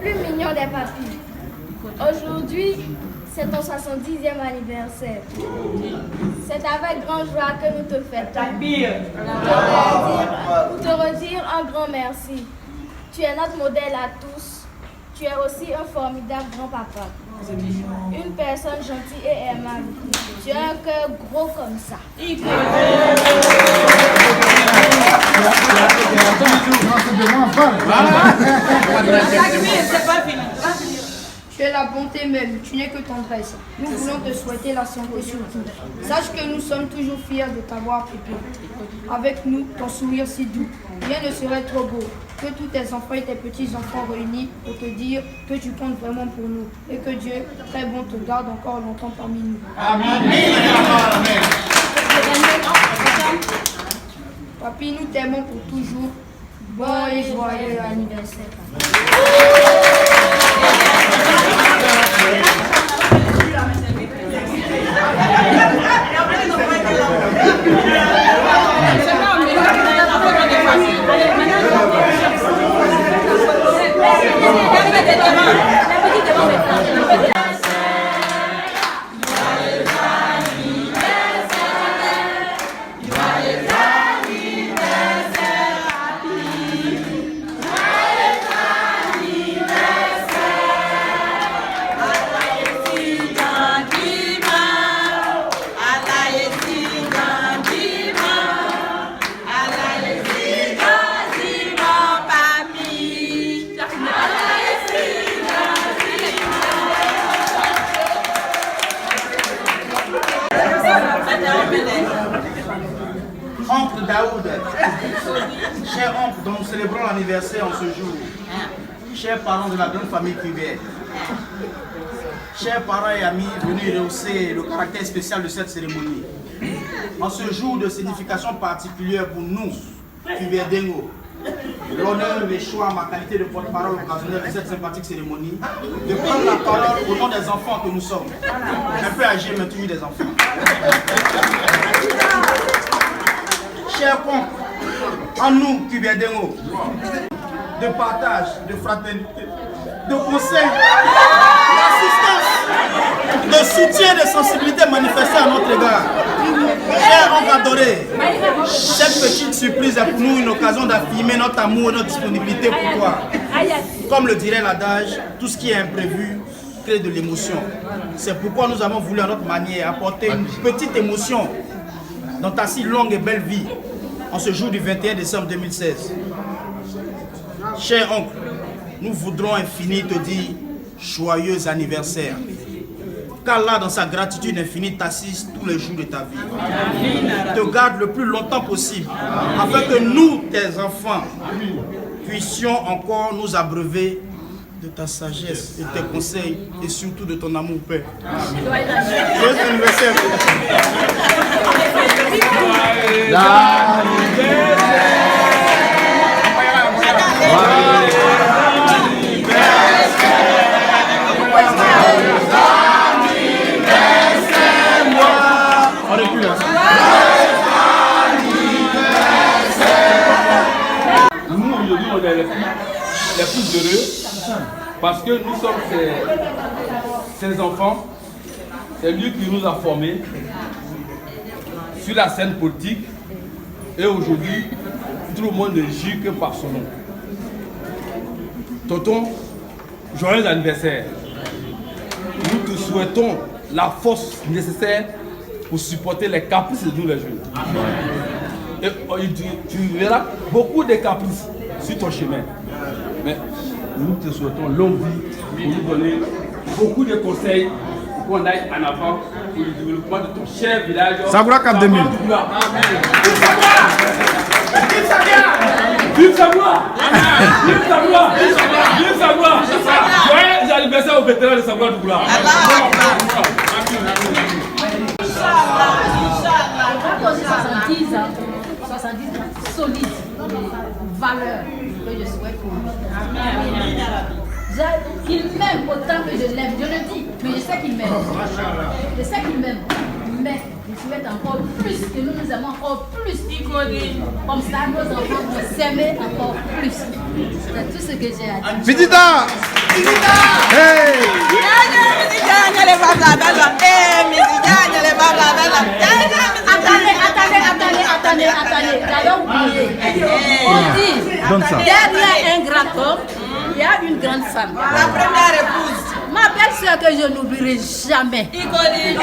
plus mignon des papis. Aujourd'hui, c'est ton 70e anniversaire. C'est avec grande joie que nous te fêtons. Pour te redire un grand merci. Tu es notre modèle à tous. Tu es aussi un formidable grand-papa. Une personne gentille et aimable. Tu as un cœur gros comme ça. Tu es la bonté même, tu n'es que tendresse. Nous voulons te souhaiter la santé surtout. Sache que nous sommes toujours fiers de t'avoir pépé. Avec nous, ton sourire si doux. Rien ne serait trop beau que tous tes enfants et tes petits-enfants réunis pour te dire que tu comptes vraiment pour nous. Et que Dieu, très bon, te garde encore longtemps parmi nous. Amen. Papi, nous t'aimons pour toujours. Bon et joyeux anniversaire. Oncle Daoud, cher oncle dont nous célébrons l'anniversaire en ce jour, chers parents de la grande famille cubaine, chers parents et amis venus rehausser le caractère spécial de cette cérémonie, en ce jour de signification particulière pour nous, Cuberdengo, l'honneur et choix à ma qualité de porte-parole occasionnelle de cette sympathique cérémonie, de prendre la parole au nom des enfants que nous sommes, un peu âgés mais toujours des enfants. Chers comptes, en nous, Cuberdengo, de partage, de fraternité, de conseil, d'assistance, de soutien, de sensibilité manifestée à notre égard. Chers enfants adorés, cette petite surprise est pour nous une occasion d'affirmer notre amour et notre disponibilité pour toi. Comme le dirait l'adage, tout ce qui est imprévu crée de l'émotion. C'est pourquoi nous avons voulu à notre manière apporter une petite émotion dans ta si longue et belle vie en ce jour du 21 décembre 2016. Cher oncle, nous voudrons infini te dire joyeux anniversaire. Qu'Allah, dans sa gratitude infinie, t'assiste tous les jours de ta vie. Te garde le plus longtemps possible, afin que nous, tes enfants, puissions encore nous abreuver de ta sagesse, de tes conseils et surtout de ton amour, Père. Joyeux anniversaire. Nous, aujourd'hui, on est les plus heureux parce que nous sommes ces enfants. C'est lui qui nous a formés sur la scène politique et aujourd'hui, tout le monde ne gît que par son nom. Tonton, joyeux anniversaire. Nous te souhaitons la force nécessaire pour supporter les caprices de nous les jeunes. Et tu verras beaucoup de caprices sur ton chemin. Mais nous te souhaitons longue vie pour nous donner beaucoup de conseils pour qu'on aille en avant pour le développement de ton cher village. Saboura Cap 2000. Vive Saboura! Vive Saboura! Vive Saboura! Joyeux anniversaire aux vétérans de Saboura Dougoula! Solide, valeur que je souhaite pour lui. Il m'aime autant que je l'aime, je le dis, mais je sais qu'il m'aime. Je sais qu'il m'aime. Mais je souhaite encore plus que nous nous aimons encore plus. Comme ça, nos enfants vont s'aimer encore plus. C'est tout ce que j'ai à dire. Vidita! Hey! Attendez. J'avais oublié. On dit, derrière un grand homme, il y a une grande femme. La première épouse. Ma belle-sœur que je n'oublierai jamais.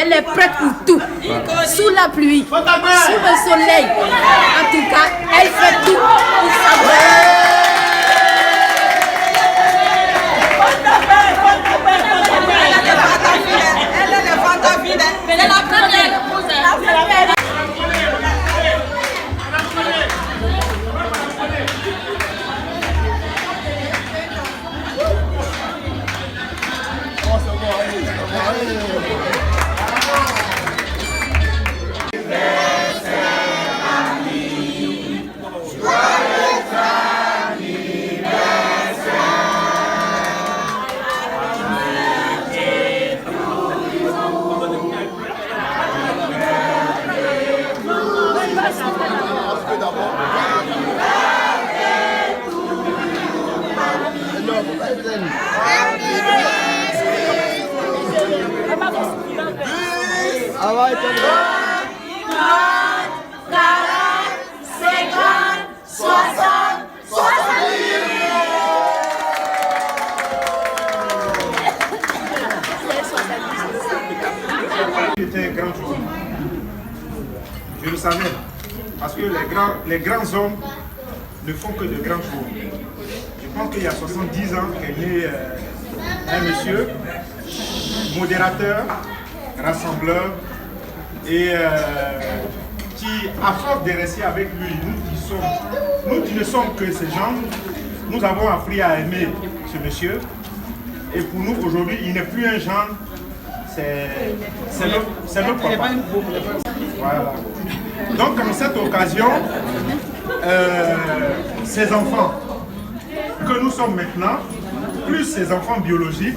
Elle est prête pour tout. Sous la pluie, sous le soleil. En tout cas, elle fait tout pour savoir. Elle est la première épouse. C'était un grand jour. Je le savais. Parce que les grands hommes ne font que de grands jours. Je pense qu'il y a 70 ans qu'est né un monsieur, modérateur, rassembleur, et qui, à force de rester avec lui, nous qui ne sommes que ces gens, nous avons appris à aimer ce monsieur. Et pour nous, aujourd'hui, il n'est plus un genre, c'est notre papa. Voilà. Donc, en cette occasion, ces enfants que nous sommes maintenant, plus ces enfants biologiques,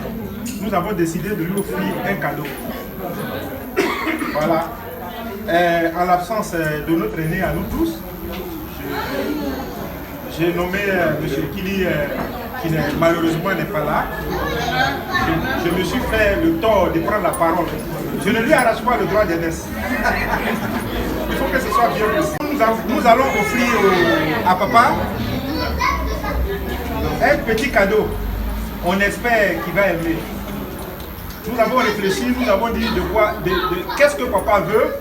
nous avons décidé de lui offrir un cadeau. Voilà. En l'absence de notre aîné à nous tous, j'ai nommé M. Kili, qui malheureusement n'est pas là. Je me suis fait le tort de prendre la parole. Je ne lui arrache pas le droit d'aînesse. Il faut que ce soit bien possible. Nous allons offrir à papa un petit cadeau. On espère qu'il va aimer. Nous avons réfléchi, nous avons dit qu'est-ce que papa veut.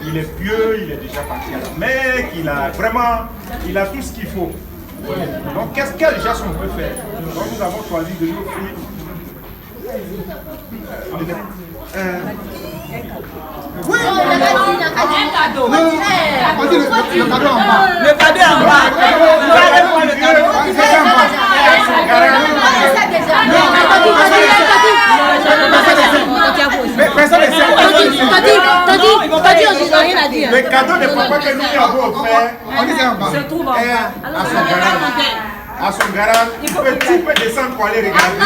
Il est pieux, il est déjà parti à la Mecque, il a tout ce qu'il faut. Donc quel geste on peut faire? Donc nous avons choisi de lui offrir Oui, un cadeau. le cadeau en bas. Le cadeau en bas. Le cadeau de papa que nous lui avons offert Se trouve en est bas. à son garage. Tu peux descendre pour aller regarder.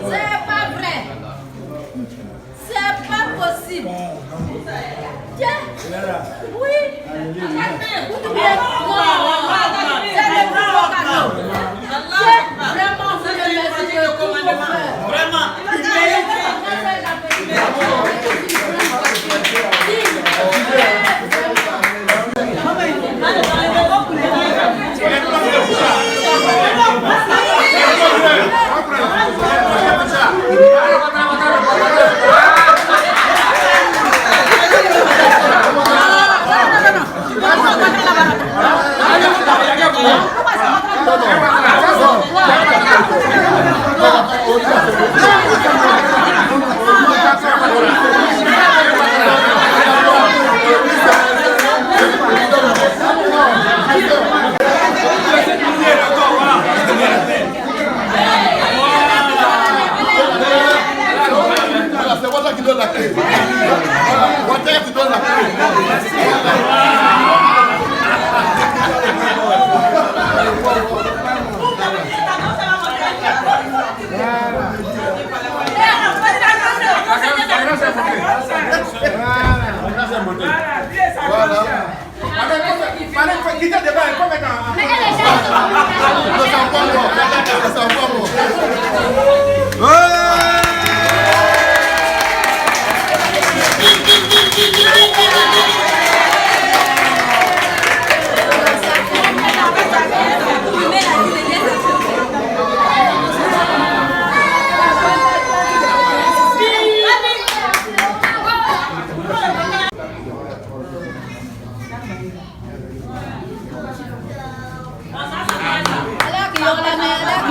C'est pas vrai. C'est pas possible. Tiens. Oui. Vous devez être c'est le plus beau cadeau. Tiens, vraiment, vous le mettez de tout mon cœur. Vraiment. Gracias.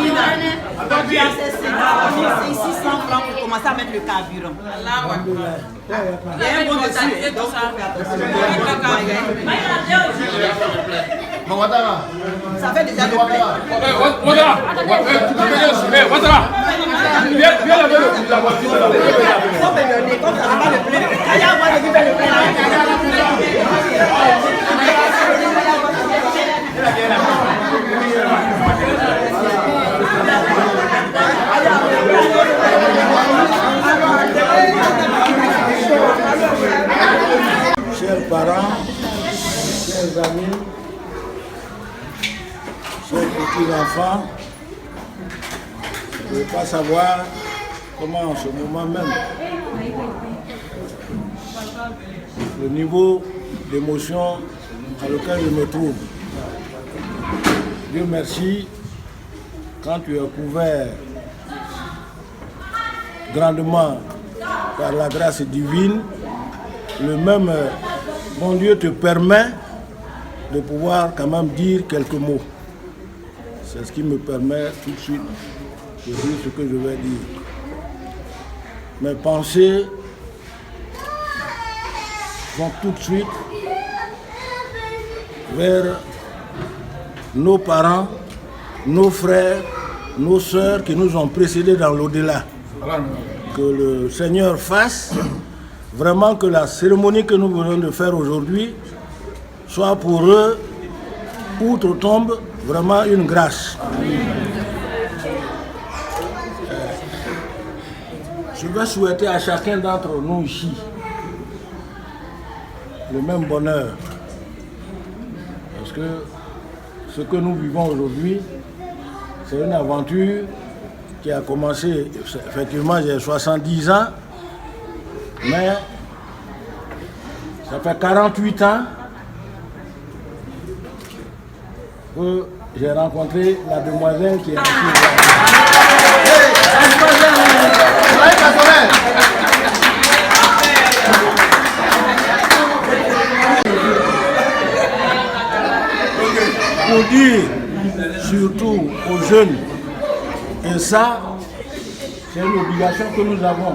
Donc tu as ces 600 francs pour commencer à mettre le carburant. Il y a un bon dessus, donc ça fait déjà le plein. Chers parents, chers amis, chers petits-enfants, je ne veux pas savoir comment en ce moment même le niveau d'émotion à lequel je me trouve. Dieu merci, quand tu es couvert grandement par la grâce divine, le même bon Dieu te permet de pouvoir quand même dire quelques mots. C'est ce qui me permet tout de suite de dire ce que je vais dire. Mes pensées vont tout de suite vers nos parents, nos frères, nos sœurs qui nous ont précédés dans l'au-delà. Que le Seigneur fasse vraiment que la cérémonie que nous venons de faire aujourd'hui soit pour eux, outre-tombe, vraiment une grâce. Je vais souhaiter à chacun d'entre nous ici le même bonheur. Parce que ce que nous vivons aujourd'hui, c'est une aventure qui a commencé, effectivement j'ai 70 ans, mais ça fait 48 ans que j'ai rencontré la demoiselle qui est ici. Pour dire surtout aux jeunes, et ça, c'est une obligation que nous avons.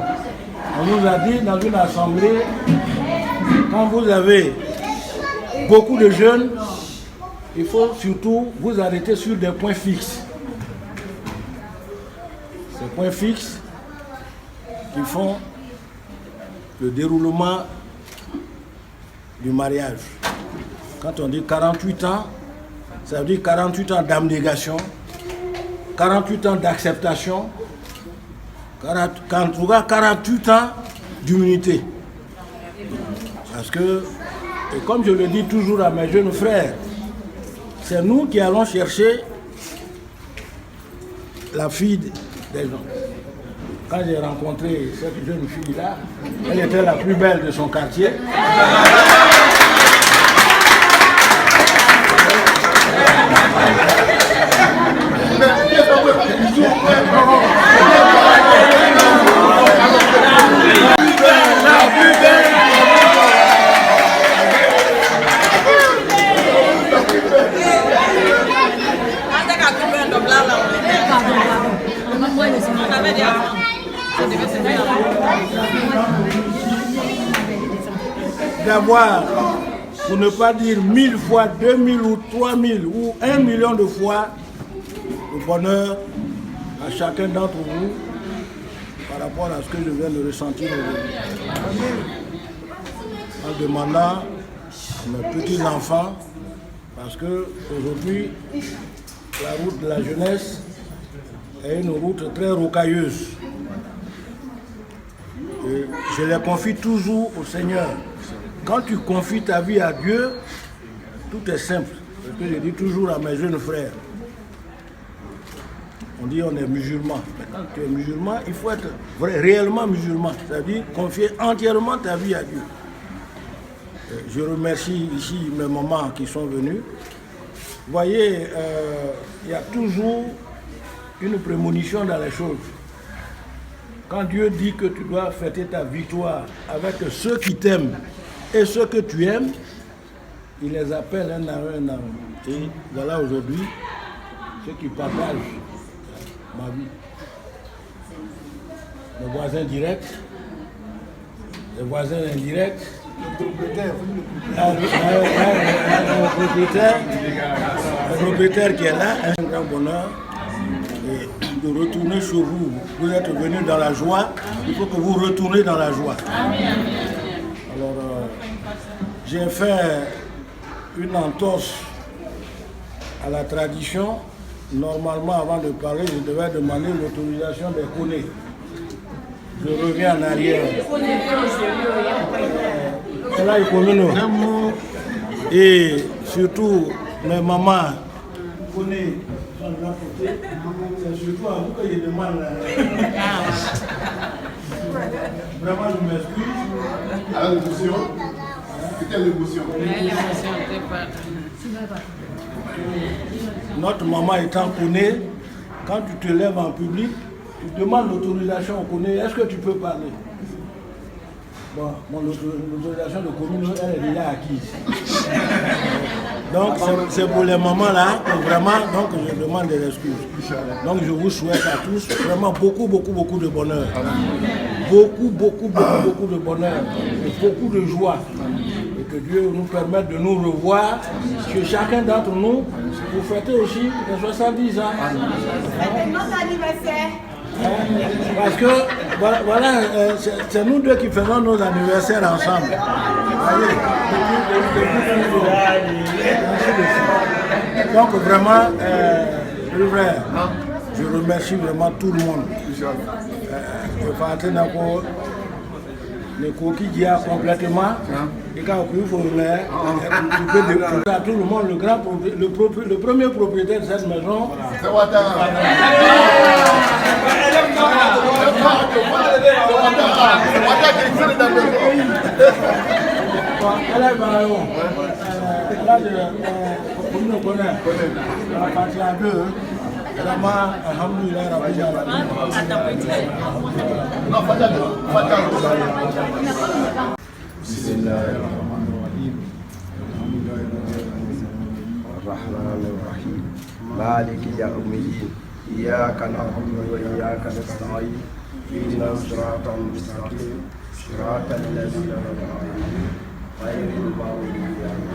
On nous a dit dans une assemblée, quand vous avez beaucoup de jeunes, il faut surtout vous arrêter sur des points fixes. Ces points fixes qui font le déroulement du mariage. Quand on dit 48 ans, ça veut dire 48 ans d'abnégation, 48 ans d'acceptation, en tout cas 48 ans d'humilité. Parce que, et comme je le dis toujours à mes jeunes frères, c'est nous qui allons chercher la fille des gens. Quand j'ai rencontré cette jeune fille-là, elle était la plus belle de son quartier. D'avoir, pour ne pas dire 1000 fois, 2000 ou 3000 ou 1 million de fois le bonheur à chacun d'entre vous par rapport à ce que je viens de ressentir aujourd'hui. En demandant à mes petits-enfants, parce que aujourd'hui, la route de la jeunesse est une route très rocailleuse. Et je les confie toujours au Seigneur. Quand tu confies ta vie à Dieu, tout est simple. C'est ce que je dis toujours à mes jeunes frères. On dit on est musulman. Mais quand tu es musulman, il faut être réellement musulman. C'est-à-dire confier entièrement ta vie à Dieu. Je remercie ici mes mamans qui sont venues. Vous voyez, il y a toujours une prémonition dans les choses. Quand Dieu dit que tu dois fêter ta victoire avec ceux qui t'aiment et ceux que tu aimes, il les appelle un à un. Et voilà aujourd'hui ceux qui partagent ma vie. Les voisins directs, les voisins indirects, le propriétaire qui est là, un grand bonheur. Et de retourner chez vous. Vous êtes venus dans la joie, il faut que vous retournez dans la joie. Alors, j'ai fait une entorse à la tradition. Normalement, avant de parler, je devais demander l'autorisation des Koné. Je reviens en arrière. Là, il connaît. Et surtout, mes mamans Koné. C'est surtout à vous que je demande. Vraiment, je m'excuse. Alors, l'émotion. C'était l'émotion. Notre maman étant connue, quand tu te lèves en public, tu demandes l'autorisation au Koné. Est-ce que tu peux parler? Bon, l'autorisation de commune, elle est déjà acquise. Donc, c'est pour les mamans là, que vraiment, donc je demande des excuses. Donc, je vous souhaite à tous vraiment beaucoup de bonheur. Beaucoup de bonheur. Et beaucoup de joie. Et que Dieu nous permette de nous revoir. Que chacun d'entre nous, vous fêtez aussi les 70 ans. C'est notre anniversaire. Parce que, voilà, c'est nous deux qui faisons nos anniversaires ensemble. Donc vraiment, je remercie vraiment tout le monde. Le coquille qui a complètement, et quand il faut à tout le monde, le premier propriétaire de cette maison. C'est Ouattara. Elle est Marion. Là, on nous connaît. La partie à deux. Vraiment, alhamdoulilah, Rabbi Alamin. Non, Fadal. الرحمن الرحيم مالك يوم الدين إياك نعبد وإياك نستعين اهدنا الصراط المستقيم صراط الذين أنعمت عليهم غير المغضوب عليهم